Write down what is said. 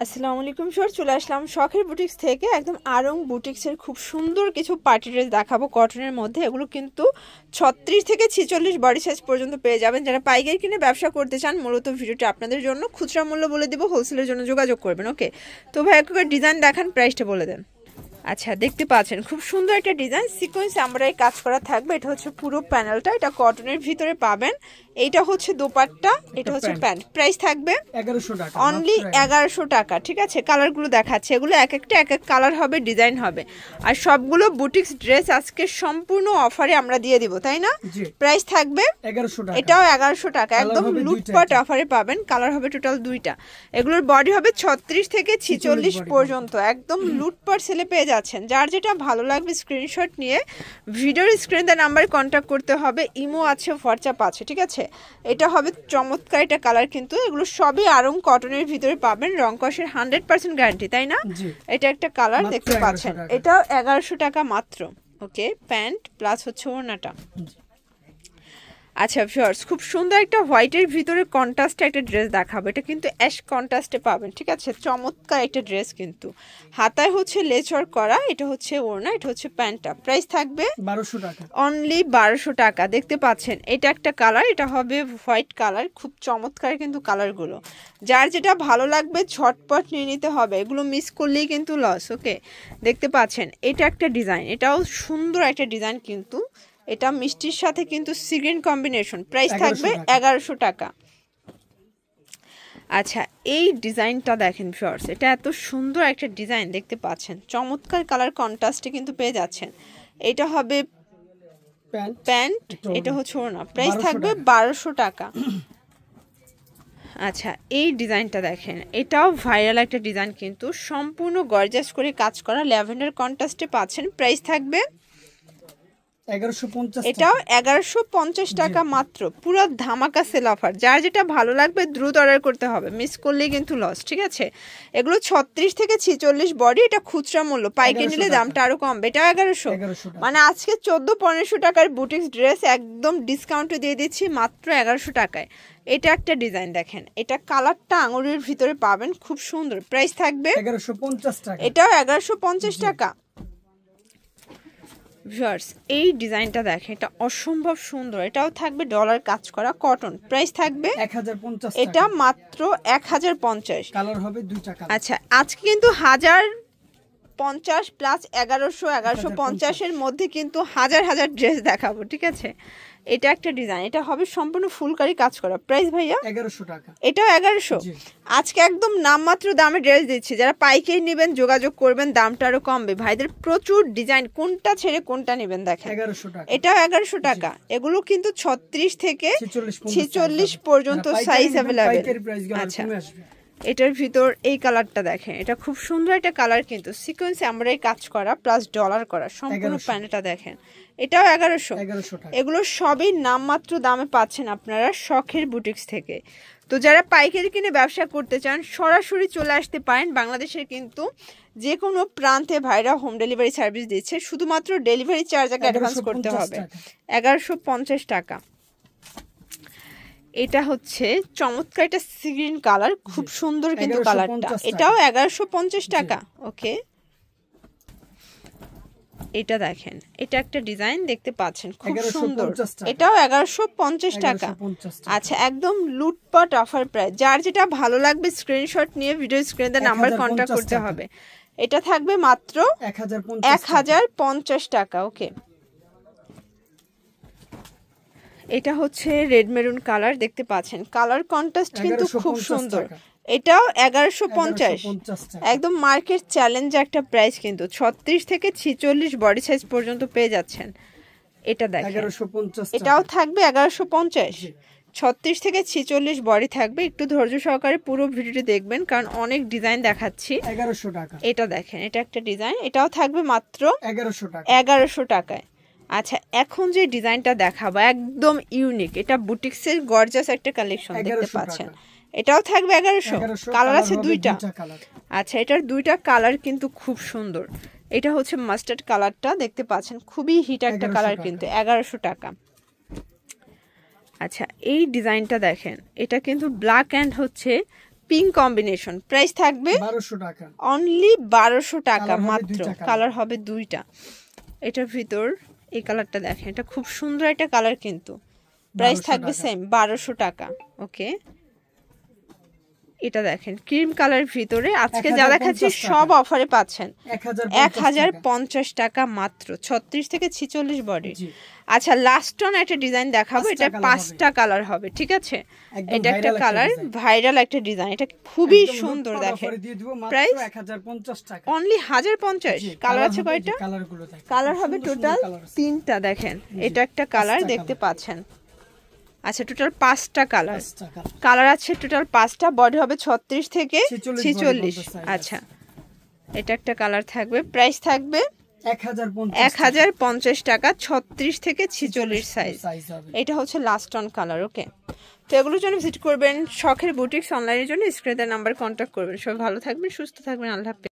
আসসালামু আলাইকুম স্যার, চলে আসলাম শখের বুটিক্স থেকে। একদম আরং বুটিক্সের খুব সুন্দর কিছু পার্টি ড্রেস দেখাবো কটনের মধ্যে। এগুলো কিন্তু 36 থেকে 46 বডি সাইজ পর্যন্ত পেয়ে যাবেন। যারা পাইকারি কিনে ব্যবসা করতে চান, মূলত ভিডিওটি আপনাদের জন্য। খুচরা মূল্য বলে দিব, হোলসেলের জন্য যোগাযোগ করবেন। ওকে, তো ভাই একবার ডিজাইন দেখান, প্রাইসটা বলে দেন। আচ্ছা, দেখতে পাচ্ছেন খুব সুন্দর একটা ডিজাইন, সিকোয়েন্স এমব্রয়ডারি কাজ করা থাকবে। এটা হচ্ছে পুরো প্যানেলটা, এটা কটনের ভিতরে পাবেন। এইটা হচ্ছে দোপাট্টা, এটা হচ্ছে প্যান্ট। প্রাইস থাকবে 1100 টাকা, অনলি 1100 টাকা। ঠিক আছে, কালারগুলো দেখাচ্ছে, এগুলো এক একটা এক এক কালার হবে, ডিজাইন হবে। আর সবগুলো বুটিক্স ড্রেস আজকে সম্পূর্ণ অফারে আমরা দিয়ে দিব, তাই না? প্রাইস থাকবে 1100 টাকা, এটাও 1100 টাকা, একদম লুটপাট অফারে পাবেন। কালার হবে টোটাল দুইটা। এগুলোর বডি হবে 36 থেকে 46 পর্যন্ত, একদম লুটপাট সেলে পেয়ে যাচ্ছেন। যার যেটা ভালো লাগবে স্ক্রিনশট নিয়ে ভিডিওর স্ক্রিনে দেওয়া নাম্বারে কন্ট্যাক্ট করতে হবে। ইমো আছে, হোয়াটসঅ্যাপ আছে। ঠিক আছে, এটা হবে চমৎকার একটা কালার, কিন্তু এগুলো সবই আরং কটনের ভিতরে পাবেন। রং কষের 100% গ্যারান্টি, তাই না? এটা একটা কালার দেখতে পাচ্ছেন, এটাও 1100 টাকা মাত্র। ওকে, প্যান্ট প্লাস হচ্ছে ওড়নাটা। আচ্ছা ভিউয়ার্স, খুব সুন্দর একটা হোয়াইটের ভিতরে কন্ট্রাস্টে একটা ড্রেস দেখাবো। এটা কিন্তু অ্যাশ কন্ট্রাস্টে পাবেন। ঠিক আছে, চমৎকার একটা ড্রেস, কিন্তু হাতায় হচ্ছে লেচর করা। এটা হচ্ছে ওড়না, এটা হচ্ছে প্যান্টটা। প্রাইস থাকবে 1200 টাকা, অনলি 1200 টাকা। দেখতে পাচ্ছেন এটা একটা কালার, এটা হবে হোয়াইট কালার, খুব চমৎকার কিন্তু কালারগুলো। যার যেটা ভালো লাগবে ঝটপট নিয়ে নিতে হবে, এগুলো মিস করলেই কিন্তু লস। ওকে, দেখতে পাচ্ছেন এটা একটা ডিজাইন, এটাও সুন্দর একটা ডিজাইন, কিন্তু এটা মিষ্টির সাথে কিন্তু সিগ্রিন কম্বিনেশন। প্রাইস থাকবে 1100 টাকা। আচ্ছা, এই ডিজাইনটা দেখেন ভিউয়ার্স, এটা এত সুন্দর একটা ডিজাইন দেখতে পাচ্ছেন, চমৎকার কালার কন্ট্রাস্টে কিন্তু পেয়ে যাচ্ছেন। এটা হবে প্যান্ট, এটা হচ্ছে ওড়না। প্রাইস থাকবে 1200 টাকা। আচ্ছা, এই ডিজাইনটা দেখেন, এটাও ভাইরাল একটা ডিজাইন, কিন্তু সম্পূর্ণ গর্জাস করে কাজ করা, ল্যাভেন্ডার কন্ট্রাস্টে পাচ্ছেন। প্রাইস থাকবে 1150, এটাও 1150 টাকা মাত্র। পুরো ধামাকা সেল অফার। যার যেটা ভালো লাগবে দ্রুত অর্ডার করতে হবে, মিস করলেই কিন্তু লস। ঠিক আছে, এগুলো 36 থেকে 46 বডি। এটা খুচরা মূল্য, পাইকারি নিলে দামটা আরো কম। এটা 1100, মানে আজকে 1400-1500 টাকার বুটিক্স ড্রেস একদম ডিসকাউন্টে দিয়ে দিচ্ছি মাত্র 1100 টাকায়। এটা একটা ডিজাইন দেখেন, এটা কালারটা আঙুরের ভিতরে পাবেন, খুব সুন্দর। প্রাইস থাকবে 1150 টাকা, এটাও 1150 টাকা। ভিউয়ার্স, এই ডিজাইনটা দেখেন, এটা অসম্ভব সুন্দর। এটাও থাকবে ডলার কাজ করা কটন। প্রাইস থাকবে 1050, এটা মাত্র 1050। কালার হবে দুইটা কালার। আচ্ছা, আজকে কিন্তু 1050 প্লাস 1150 এর মধ্যে কিন্তু হাজার হাজার ড্রেস দেখাবো। ঠিক আছে, এটা একটা ডিজাইন, এটা হবে সম্পূর্ণ ফুলকারি কাজ করা। প্রাইস ভাইয়া 1100 টাকা, এটাও 1100। আজকে একদম নামমাত্র দামে ড্রেস দিচ্ছি, যারা পাইকারি নেবেন যোগাযোগ করবেন, দামটা আরো কমবে। ভাইদের প্রচুর ডিজাইন, কোনটা ছেড়ে কোনটা নেবেন দেখেন। 1100 টাকা, এটাও 1100 টাকা। এগুলো কিন্তু 36 থেকে 46 পর্যন্ত সাইজ অ্যাভেলেবেল। আচ্ছা, এটার ভিতর এই কালারটা দেখেন, এটা খুব সুন্দর একটা কালার, কিন্তু সিকোয়েন্স এমব্রয়ডারি কাজ করা প্লাস ডলার করা, সম্পূর্ণ প্যান্টটা দেখেন। এটাও 1100 টাকা। এগুলো সবই নামমাত্র দামে পাচ্ছেন আপনারা শখের বুটিক্স থেকে। তো যারা পাইকারি কিনে ব্যবসা করতে চান, সরাসরি চলে আসতে পারেন। বাংলাদেশের কিন্তু যে কোনো প্রান্তে ভাইরা হোম ডেলিভারি সার্ভিস দিচ্ছে, শুধুমাত্র ডেলিভারি চার্জ আগে অ্যাডভান্স করতে হবে। 1150 টাকা। এটা হচ্ছে চমৎকার একটা সিগ্রিন কালার, খুব সুন্দর কিন্তু কালারটা। এটাও 1150 টাকা। ওকে, এটা দেখেন, এটা একটা ডিজাইন দেখতে পাচ্ছেন, খুব সুন্দর। এটাও 1150 টাকা। আচ্ছা, একদম লুটপাট অফার প্রাইস। যার যেটা ভালো লাগবে স্ক্রিনশট নিয়ে ভিডিও স্ক্রিনে নাম্বার কন্ট্যাক্ট করতে হবে। এটা থাকবে মাত্র 1050 টাকা। ওকে, এটা হচ্ছে রেড মেরুন কালার দেখতে পাচ্ছেন, কালার কন্ট্রাস্ট কিন্তু খুব সুন্দর। এটাও 1150, একদম মার্কেট চ্যালেঞ্জ একটা প্রাইস, কিন্তু 36 থেকে 46 বডি সাইজ পর্যন্ত পেয়ে যাচ্ছেন। এটা দেখেন, 1150, এটাও থাকবে 1150। 36 থেকে 46 বডি থাকবে। একটু ধৈর্য সহকারে পুরো ভিডিওটি দেখবেন, কারণ অনেক ডিজাইন দেখাচ্ছি। 1100 টাকা, এটা দেখেন, এটা একটা ডিজাইন, এটাও থাকবে মাত্র 1100 টাকা, 1100 টাকায়। আচ্ছা, এখন যে ডিজাইনটা দেখাবো একদম ইউনিক, এটা বুটিক্সের গর্জাস একটা কালেকশন দেখতে পাচ্ছেন। এটাও থাকবে 1100। কালার আছে দুইটা। আচ্ছা, এটার দুইটা কালার কিন্তু খুব সুন্দর। এটা হচ্ছে মাস্টার্ড কালারটা দেখতে পাচ্ছেন, খুবই হিট একটা কালার, কিন্তু 1100 টাকা। আচ্ছা, এই ডিজাইনটা দেখেন, এটা কিন্তু ব্ল্যাক অ্যান্ড হচ্ছে পিঙ্ক কম্বিনেশন, প্রাইস থাকবে 1200 টাকা, অনলি 1200 টাকা মাত্র। কালার হবে দুইটা। এটার ভিতর এই কালারটা দেখেন, এটা খুব সুন্দর একটা কালার কিন্তু, প্রাইস থাকবে সেম 1200 টাকা। ওকে, এটা দেখেন ক্রিম কালারের ভিতরে, আজকে যা দেখাচ্ছি সব অফারে পাচ্ছেন 1050 টাকা মাত্র, 36 থেকে 46 বডি। আচ্ছা, লাস্ট অন একটা ডিজাইন দেখাবো, এটা 5টা কালার হবে, ঠিক আছে? এটা একটা কালার, ভাইরাল একটা ডিজাইন, এটা খুবই সুন্দর দেখেন। প্রাইস 1050 টাকা, অনলি 1050। কালার আছে কয়টা? কালার হবে টোটাল 3টা। দেখেন এটা একটা কালার দেখতে পাচ্ছেন। আচ্ছা, টোটাল 5টা কালার, কালার আছে টোটাল 5টা, বডি হবে 36 থেকে 46। আচ্ছা, এটা একটা কালার থাকবে, প্রাইস থাকবে 1050 টাকা, 36 থেকে 46 সাইজ। এটা হচ্ছে লাস্ট অন কালার। ওকে, তো এগুলোর জন্য ভিজিট করবেন শখের বুটিক্স, অনলাইনের জন্য স্ক্রিনে দেওয়া নাম্বার কন্ট্যাক্ট করবেন। সবাই ভালো থাকবেন, সুস্থ থাকবেন, আল্লাহ হাফেজ।